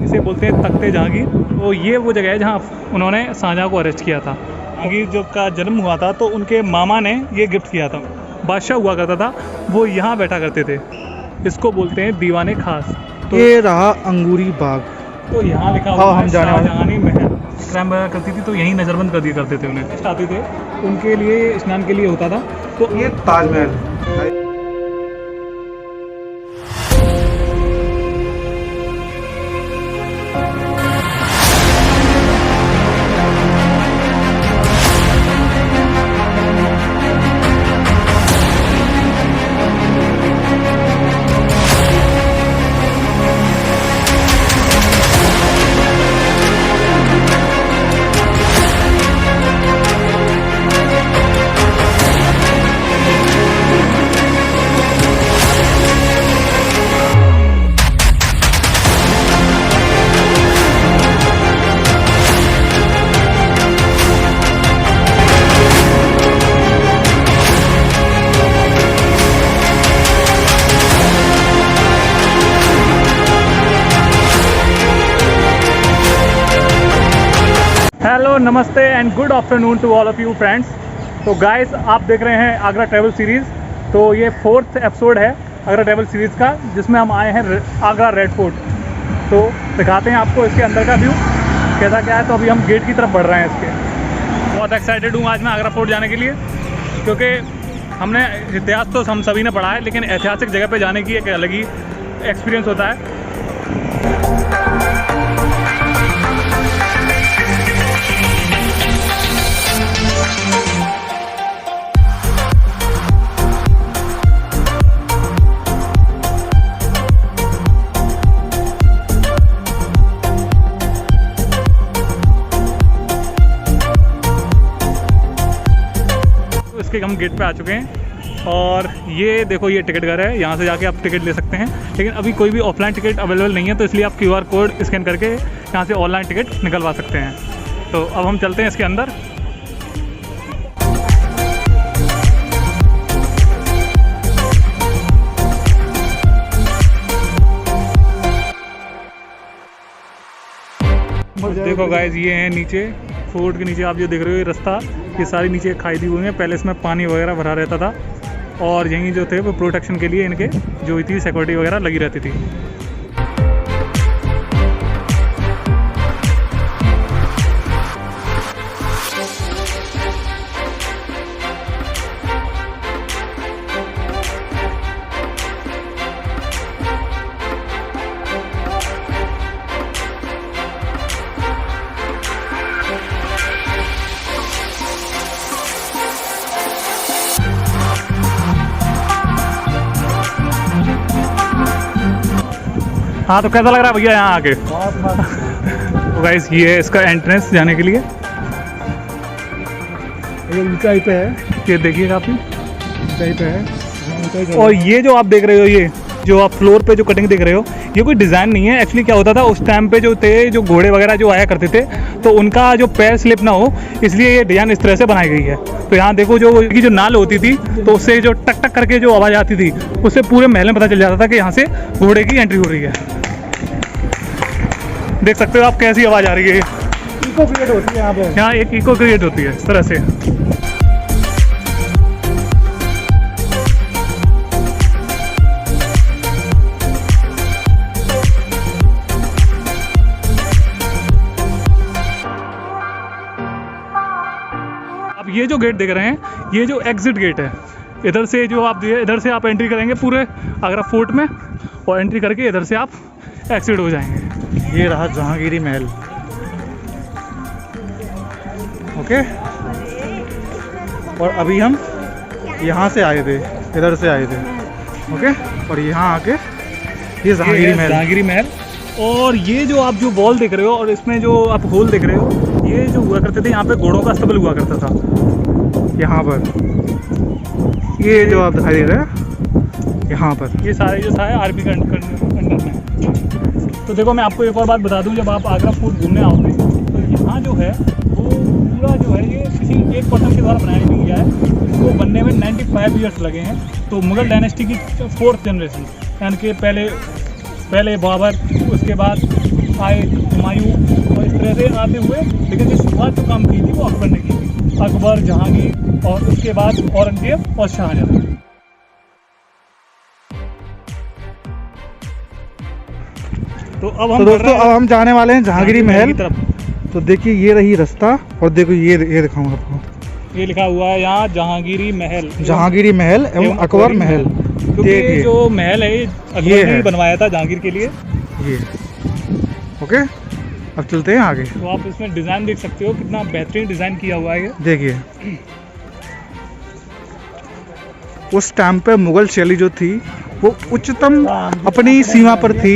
इसे बोलते हैं तख्ते जहांगीर। तो ये वो जगह है जहाँ उन्होंने शाहजहाँ को अरेस्ट किया था। जहांगीर जो का जन्म हुआ था तो उनके मामा ने ये गिफ्ट किया था। बादशाह हुआ करता था, वो यहाँ बैठा करते थे। इसको बोलते हैं दीवाने खास। तो ये रहा अंगूरी बाग। तो यहाँ लिखा हुआ है शाहजहानी महल। क्राइम वगैरह करती थी तो यहीं नज़रबंद कर दिया करते थे उन्हें। आते थे उनके लिए स्नान के लिए होता था। तो ये ताजमहल। हेलो, नमस्ते and good afternoon to all of you friends. तो गाइस, आप देख रहे हैं आगरा ट्रैवल सीरीज़। तो ये 4th एपिसोड है आगरा ट्रैवल सीरीज़ का, जिसमें हम आए हैं आगरा रेड फोर्ट। तो दिखाते हैं आपको इसके अंदर का व्यू कैसा क्या है। तो अभी हम गेट की तरफ बढ़ रहे हैं इसके। बहुत एक्साइटेड हूँ आज मैं आगरा फोर्ट जाने के लिए, क्योंकि हमने इतिहास तो हम सभी ने पढ़ा है, लेकिन ऐतिहासिक जगह पर जाने की एक अलग ही एक्सपीरियंस होता है। इसके हम गेट पे आ चुके हैं और ये देखो, ये टिकट घर है। यहाँ से जाके आप टिकट ले सकते हैं, लेकिन अभी कोई भी ऑफलाइन टिकट अवेलेबल नहीं है, तो इसलिए आप QR कोड स्कैन करके यहाँ से ऑनलाइन टिकट निकलवा सकते हैं। तो अब हम चलते हैं इसके अंदर। देखो गाइस, ये है नीचे फोर्ट के नीचे आप जो देख रहे हो ये रास्ता, ये सारी नीचे खाई दी हुई है। पहले इसमें पानी वगैरह भरा रहता था और यहीं जो थे वो प्रोटेक्शन के लिए इनके जो थी सिक्योरिटी वगैरह लगी रहती थी। हाँ, तो कैसा लग रहा है भैया यहाँ आके? तो गाइस, ये है इसका एंट्रेंस जाने के लिए। ये ऊंचाई पे है, ये देखिए काफ़ी ऊंचाई पे है। और ये जो आप देख रहे हो, ये जो आप फ्लोर पे जो कटिंग देख रहे हो, ये कोई डिज़ाइन नहीं है। एक्चुअली क्या होता था उस टाइम पे जो थे, जो घोड़े वगैरह जो आया करते थे, तो उनका जो पैर स्लिप ना हो, इसलिए ये डिज़ाइन इस तरह से बनाई गई है। तो यहाँ देखो, जो नाल होती थी, तो उससे जो टक टक करके जो आवाज़ आती थी, उससे पूरे महल में पता चल जाता था कि यहाँ से घोड़े की एंट्री हो रही है। देख सकते हो आप कैसी आवाज़ आ रही है। इको क्रिएट होती है यहाँ पे। यहाँ एक इको क्रिएट होती है इस तरह से। अब ये जो गेट देख रहे हैं, ये जो एग्जिट गेट है, इधर से आप एंट्री करेंगे पूरे आगरा फोर्ट में, और एंट्री करके इधर से आप एग्जिट हो जाएंगे। ये रहा जहांगीरी महल। ओके, और अभी हम यहाँ से आए थे, इधर से आए थे। ओके, और यहाँ आके ये जहांगीरी महल। और ये जो आप जो वॉल देख रहे हो और इसमें जो आप होल देख रहे हो, ये जो हुआ करते थे, यहाँ पे घोड़ों का अस्तबल हुआ करता था। यहाँ पर ये जो आप दिखाई दे रहे हैं, यहाँ पर ये सारे जो था आर्मी के अंडर में। तो देखो, मैं आपको एक और बात बता दूं, जब आप आगरा फोर्ट घूमने आओगे तो यहाँ जो है वो पूरा जो है ये किसी एक पर्सन के द्वारा बनाया नहीं गया है। इसको बनने में 95 ईयर्स लगे हैं। तो मुगल डायनेस्टी की 4th जनरेशन, यानी कि पहले पहले बाबर, उसके बाद आए हुमायूं, और इस तरह से आते हुए, लेकिन इस शुरुआत जो काम की थी वो अकबर ने की थी। अकबर, जहांगीर और उसके बाद औरंगजेब और शाहजहां। तो अब हम दोस्तों अब हम जाने वाले हैं जहांगीरी महल की तरफ। तो देखिए ये रही रास्ता, और देखो ये दिखाऊंगा आपको, ये लिखा हुआ है यहाँ जहांगीरी महल, जहांगीरी महल एवं अकबर महल। क्योंकि ये देखिए जो महल है ये अकबर ये ने है। ही बनवाया था जहांगीर के लिए। ये ओके, अब चलते हैं आगे। तो आप इसमें डिज़ाइन देख सकते हो, कितना बेहतरीन डिज़ाइन किया हुआ है ये। देखिए उस टाइम पे मुगल शैली जो थी वो उच्चतम अपनी सीमा पर थी,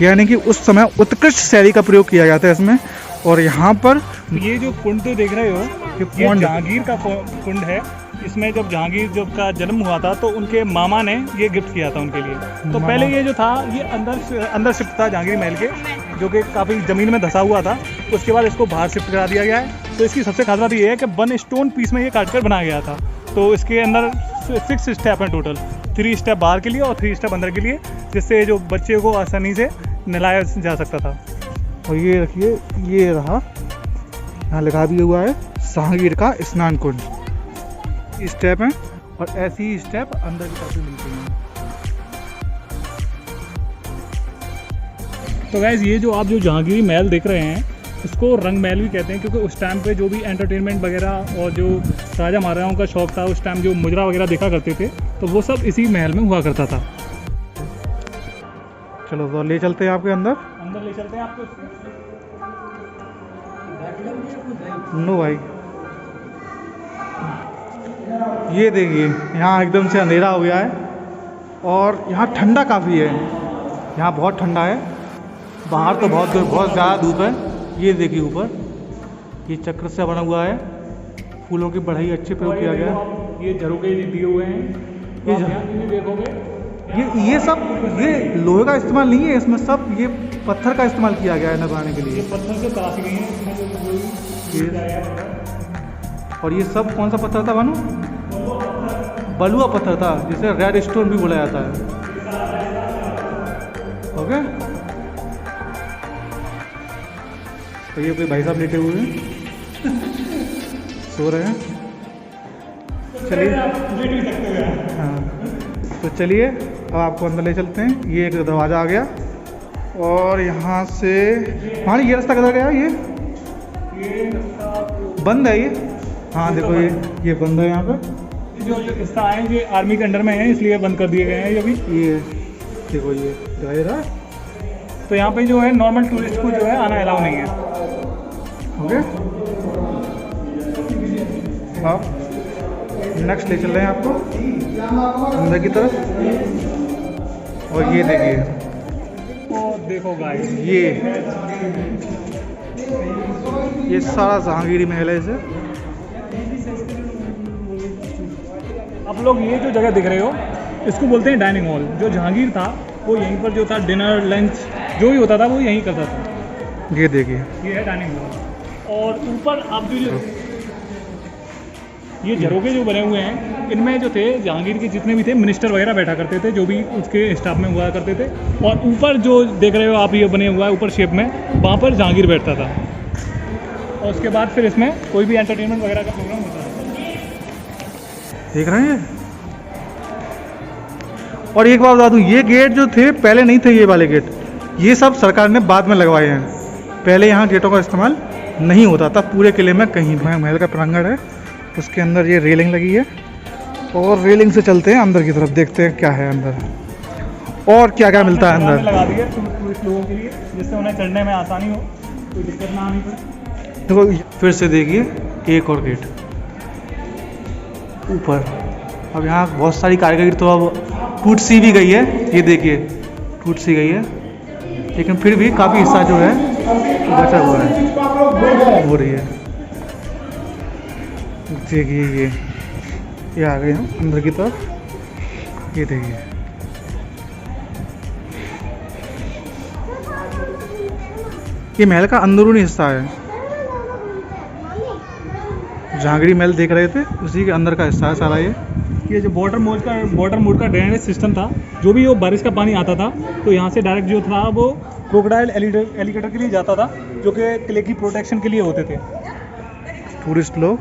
यानी कि उस समय उत्कृष्ट शैली का प्रयोग किया गया था इसमें। और यहाँ पर ये जो कुंड तो देख रहे हो, ये कुंड। जहांगीर का कुंड है। इसमें जब जहांगीर जब का जन्म हुआ था तो उनके मामा ने ये गिफ्ट किया था उनके लिए। तो मामा। पहले ये जो था ये अंदर शिफ्ट था जहांगीर महल के, जो कि काफ़ी ज़मीन में धंसा हुआ था। उसके बाद इसको बाहर शिफ्ट करा दिया गया है। तो इसकी सबसे खास बात ये है कि 1 स्टोन पीस में ये काट कर बनाया गया था। तो इसके अंदर 6 स्टेप हैं टोटल, 3 स्टेप बाहर के लिए और 3 स्टेप अंदर के लिए, जिससे जो बच्चे को आसानी से नहलाया जा सकता था। और ये रखिए, ये रहा, यहाँ लिखा भी हुआ है जहांगीर का स्नान कुंड। स्टेप हैं और ऐसी ही स्टेप अंदर की तरफ भी मिलती हैं। तो गाइस ये जो आप जो जहांगीरी महल देख रहे हैं इसको रंग महल भी कहते हैं, क्योंकि उस टाइम पे जो भी एंटरटेनमेंट वगैरह और जो राजा महाराजाओं का शौक था उस टाइम, जो मुजरा वगैरह देखा करते थे, तो वो सब इसी महल में हुआ करता था। चलो तो ले चलते हैं आपके अंदर। अंदर ले चलते हैं आपको। नो भाई, ये देखिए यहाँ एकदम से अंधेरा हो गया है और यहाँ ठंडा काफ़ी है। यहाँ बहुत ठंडा है, बाहर तो बहुत ज़्यादा धूप है। ये देखिए ऊपर ये चक्र से बना हुआ है, फूलों की बढ़ाई अच्छे प्रयोग किया गया है। ये झरोके दिए हुए हैं, ये आप यहाँ भी देखोगे ये सब ये लोहे का इस्तेमाल नहीं है, इसमें सब ये पत्थर का इस्तेमाल किया गया है नभाने के ये लिए। पत्थर से तराशी गई हैं। इसमें जो और ये सब कौन सा पत्थर था भानु? बलुआ पत्थर था, जिसे रेड स्टोन भी बोला जाता है। ओके, तो ये कोई भाई साहब लेटे हुए हैं, सो रहे हैं। चलिए हाँ, तो चलिए अब आपको अंदर ले चलते हैं। ये एक दरवाज़ा आ गया और यहाँ से हाँ ये रास्ता किधर गया? ये बंद है ये। हाँ देखो ये बंद है यहाँ पे। जो किस्सा आए ये आर्मी के अंडर में है, इसलिए बंद कर दिए गए हैं ये अभी। ये देखो ये दिखाई दे रहा है। तो यहाँ पे जो है नॉर्मल टूरिस्ट को जो है आना अलाउ नहीं है। ओके, आप नेक्स्ट ले चल रहे हैं आपको अंदर की तरफ। और ये देखिए, तो देखो गाइस ये सारा जहांगीरी महल है। इसे आप लोग ये जो जगह देख रहे हो इसको बोलते हैं डाइनिंग हॉल। जो जहांगीर था वो यहीं पर जो था डिनर लंच जो भी होता था वो यहीं करता था। ये देखिए, ये है डाइनिंग हॉल। और ऊपर आप जो ये झरोके जो बने हुए हैं इनमें जो थे जहांगीर के जितने भी थे मिनिस्टर वगैरह बैठा करते थे, जो भी उसके स्टाफ में हुआ करते थे। और ऊपर जो देख रहे हो आप ये बने हुआ है ऊपर शेप में, वहाँ पर जहांगीर बैठता था। और उसके बाद फिर इसमें कोई भी एंटरटेनमेंट वगैरह का प्रोग्राम होता था। देख रहे हैं। और एक बात बता दूं, ये गेट जो थे पहले नहीं थे, ये वाले गेट ये सब सरकार ने बाद में लगवाए हैं। पहले यहाँ गेटों का इस्तेमाल नहीं होता था पूरे किले में। कहीं महल का प्रांगण है, उसके अंदर ये रेलिंग लगी है और रेलिंग से चलते हैं अंदर की तरफ, देखते हैं क्या है अंदर और क्या क्या मिलता है अंदर। लगा दिए टूरिस्ट लोगों के लिए, जिससे उन्हें चढ़ने में आसानी हो, कोई दिक्कत ना आनी पड़े। देखो फिर से देखिए एक और गेट ऊपर। अब यहाँ बहुत सारी कारीगरी तो अब टूट सी भी गई है, ये देखिए टूट सी गई है, लेकिन फिर भी काफ़ी हिस्सा जो है बचा हुआ है, हो रही है। देखिए ये आ गए हम अंदर की तरफ। ये देखिए ये महल का अंदरूनी हिस्सा है। जहांगीरी महल देख रहे थे उसी के अंदर का हिस्सा है सारा ये। ये जो वाटर मोड का ड्रेनेज सिस्टम था, जो भी वो बारिश का पानी आता था तो यहाँ से डायरेक्ट जो था वो क्रोकोडाइल एलिगेटर के लिए जाता था, जो कि किले की प्रोटेक्शन के लिए होते थे। टूरिस्ट लोग,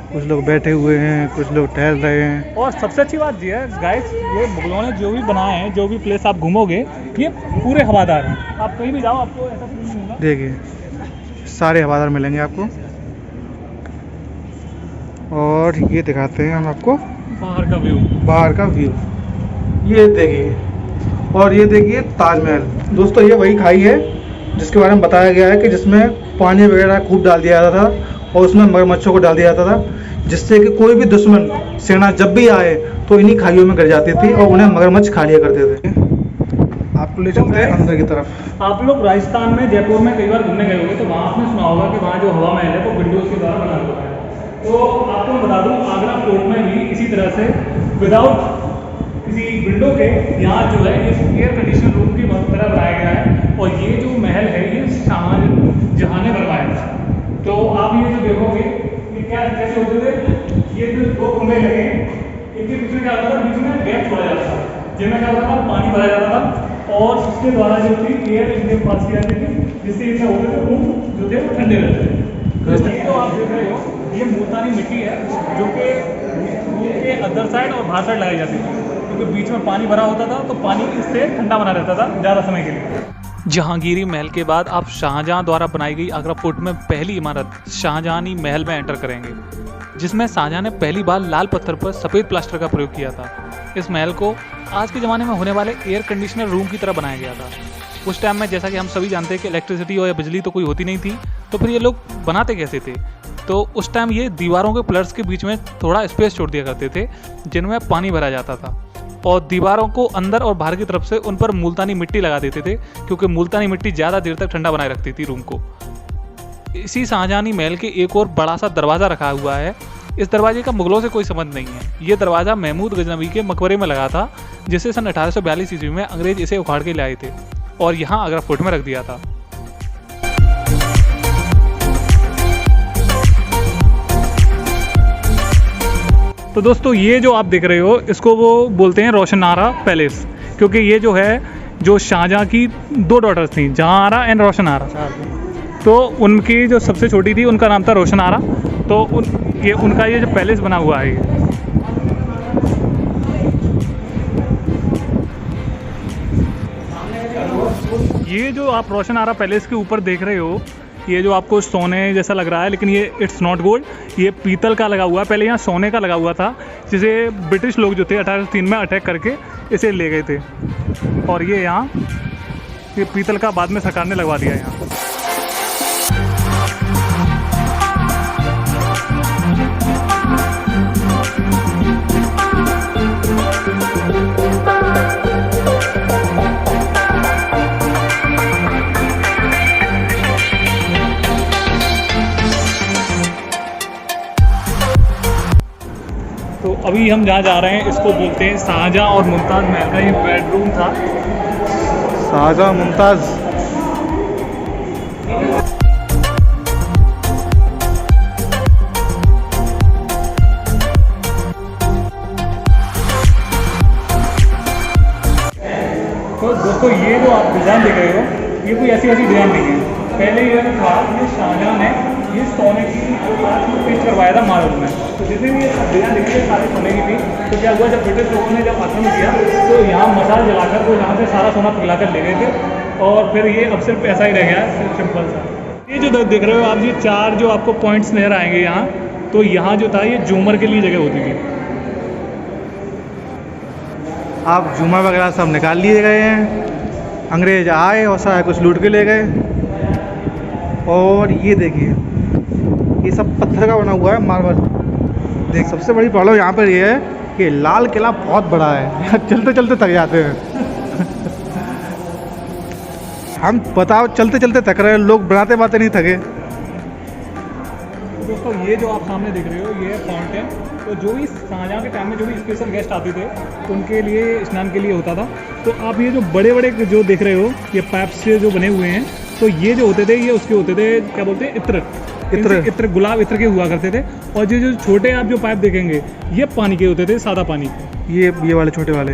कुछ लोग बैठे हुए हैं, कुछ लोग टहल रहे हैं। और सबसे अच्छी बात ये है गाइस, ये मुगलों ने जो भी बनाए हैं, जो भी प्लेस आप घूमोगे, ये पूरे हवादार हैं। आप कहीं भी जाओ आपको ऐसा फील नहीं होगा। देखिए सारे हवादार मिलेंगे आपको। और ये दिखाते हैं हम आपको बाहर का व्यू। बाहर का व्यू, ये देखिए। और ये देखिए ताजमहल। दोस्तों ये वही खाई है जिसके बारे में बताया गया है कि जिसमें पानी वगैरह खूब डाल दिया जाता था और उसमें मगरमच्छों को डाल दिया जाता था, जिससे कि कोई भी दुश्मन सेना जब भी आए तो इन्हीं खाइयों में गिर जाती थी और उन्हें मगरमच्छ खा लिया करते थे। आपको ले चलते हैं अंदर की तरफ। आप लोग राजस्थान में, जयपुर में कई बार घूमने गए होंगे, तो वहाँ आपने सुना होगा कि वहाँ जो हवा महल है वो विंडोज के द्वारा बना हुआ है। तो आपको मैं बता दूँ, आगरा फोर्ट में भी इसी तरह से विदाउट किसी विंडो के यहाँ जो है ये एयर कंडीशन रूम की तरह बनाया गया है। और ये जो महल है ये शाहजहां ने बनवाया था। तो आप ये जो देखोगे ये क्या कैसे होते थे, ये जो दो खंभे लगे इनके बीच में क्या होता था, बीच में गैप छोड़ा जाता था, जिनमें क्या होता था, पानी भरा जाता था और उसके द्वारा जो थी एयर इनके पास की जाती थी, जिससे इनसे होते थे रूम जो थे वो ठंडे रहते थे। तो आप देख रहे हो ये मुल्तानी मिट्टी है, जो कि रूम के अंदर साइड और बाहर साइड लगाई जाती थी, क्योंकि बीच में पानी भरा होता था तो पानी इससे ठंडा बना रहता था ज़्यादा समय के लिए। जहांगीरी महल के बाद आप शाहजहां द्वारा बनाई गई आगरा फोर्ट में पहली इमारत शाहजहानी महल में एंटर करेंगे, जिसमें शाहजहां ने पहली बार लाल पत्थर पर सफ़ेद प्लास्टर का प्रयोग किया था। इस महल को आज के ज़माने में होने वाले एयर कंडीशनर रूम की तरह बनाया गया था। उस टाइम में जैसा कि हम सभी जानते हैं कि इलेक्ट्रिसिटी और या बिजली तो कोई होती नहीं थी, तो फिर ये लोग बनाते कैसे थे? तो उस टाइम ये दीवारों के पिलर्स के बीच में थोड़ा स्पेस छोड़ दिया करते थे, जिनमें पानी भरा जाता था, और दीवारों को अंदर और बाहर की तरफ से उन पर मुल्तानी मिट्टी लगा देते थे, क्योंकि मुल्तानी मिट्टी ज़्यादा देर तक ठंडा बनाए रखती थी रूम को। इसी शाहजहानी महल के एक और बड़ा सा दरवाज़ा रखा हुआ है। इस दरवाजे का मुगलों से कोई संबंध नहीं है। ये दरवाज़ा महमूद गजनवी के मकबरे में लगा था, जिसे सन 1842 ईस्वी में अंग्रेज इसे उखाड़ के लाए थे और यहाँ आगरा फोर्ट में रख दिया था। तो दोस्तों ये जो आप देख रहे हो इसको वो बोलते हैं रोशनारा पैलेस, क्योंकि ये जो है जो शाहजहां की दो डॉटर्स थी, जहांआरा एंड रोशनारा, तो उनकी जो सबसे छोटी थी उनका नाम था रोशनारा। तो उनका ये जो पैलेस बना हुआ है ये जो आप रोशनारा पैलेस के ऊपर देख रहे हो, ये जो आपको सोने जैसा लग रहा है, लेकिन ये इट्स नॉट गोल्ड, ये पीतल का लगा हुआ है। पहले यहाँ सोने का लगा हुआ था, जिसे ब्रिटिश लोग जो थे 1803 में अटैक करके इसे ले गए थे, और ये यहाँ ये पीतल का बाद में सरकार ने लगवा दिया यहाँ। तो अभी हम जहाँ जा रहे हैं इसको बोलते हैं शाहजहां और मुमताज़ महल का ये बेडरूम था। शाहजहां मुमताज़। तो दोस्तों ये जो आप डिज़ाइन देख रहे हो ये कोई ऐसी डिज़ाइन नहीं है। पहले ये जो था ये शाहजहां ने ये सोने की पेश करवाया था मार्बल में। तो जितने भी डिज़ाइन दिख रही है सारे सोने की थी। तो क्या हुआ, जब ब्रिटिश लोगों ने जब आक्रमण किया तो यहाँ मसाल जलाकर वो यहाँ से सारा सोना पिघला कर ले गए थे, और फिर ये अब सिर्फ ऐसा ही रह गया है, सिर्फ सिंपल सा। ये जो देख रहे हो आप, ये चार जो आपको पॉइंट्स नजर आएंगे यहाँ, तो यहाँ जो था ये झूमर के लिए जगह होती थी। आप झूमर वगैरह सब निकाल लिए गए हैं, अंग्रेज आए और सारा कुछ लूट के ले गए। और ये देखिए ये सब पत्थर का बना हुआ है, मार्बल। देख सबसे बड़ी प्रॉब्लम यहाँ पर ये है कि लाल किला बहुत बड़ा है, चलते चलते थक जाते हैं। हम बताओ चलते चलते थक रहे हैं, लोग बनाते बनाते नहीं थके। दोस्तों ये जो आप सामने देख रहे हो ये फाउंटेन, तो जो भी शाहजहां के टाइम में जो भी स्पेशल गेस्ट आते थे उनके लिए स्नान के लिए होता था। तो आप ये जो बड़े बड़े जो देख रहे हो ये पाइप से जो बने हुए हैं, तो ये जो होते थे ये उसके होते थे क्या बोलते हैं, इत्र। इत्र। इत्र, गुलाब इत्र के हुआ करते थे। और ये जो छोटे आप जो पाइप देखेंगे ये पानी के होते थे, सादा पानी के। ये वाले छोटे वाले